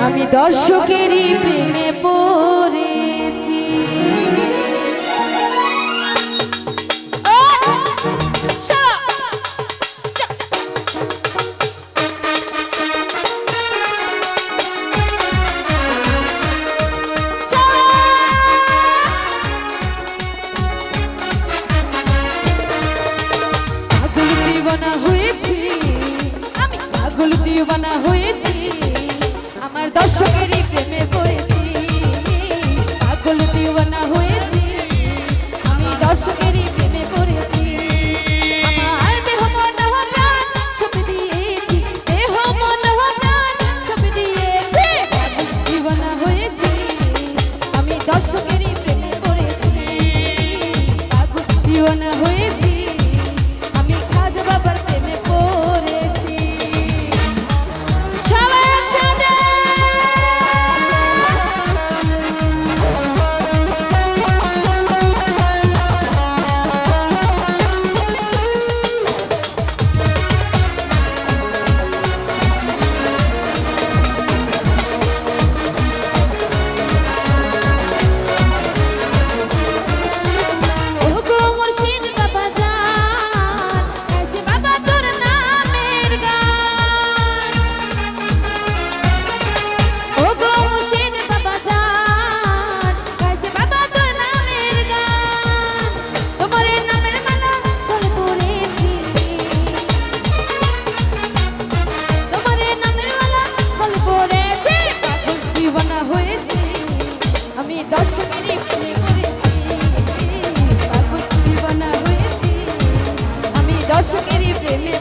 আমি দর্শকেরই প্রেমে পড়েছি। পাগল দিওয়ানা হয়েছি আমি, পাগল দিওয়ানা হয়েছি, আমার দর্শকেরই প্রেমে পড়েছি। পাগল দিওয়ানা হয়েছি আমি, দর্শকেরই প্রেমে পড়েছি। আমার দেহ মন প্রাণ সব দিয়েছি, দেহ মন প্রাণ সব দিয়েছি। পাগল দিওয়ানা হয়েছি আমি, দর্শকেরই প্রেমে পড়েছি। পাগল দিওয়ানা হয়েছি আমি, খাজা বাবার প্রেমে পড়েছি। সবাই একসাথে ওগো মুর্শিদ বাবা জান, কাছে বাবা তোর নামের গান। ওগো মুর্শিদ বাবা জান, কাছে বাবা তোর নামের গান। তোমার নামের মালা গলে পড়েছি, তোমার নামের মালা গলে পড়েছি। পাগল দিওয়ানা হয়েছি আমি, দর্শকেরই প্রেমে পড়েছি। পাগল দিওয়ানা হয়েছি আমি, দর্শকেরই প্রেমে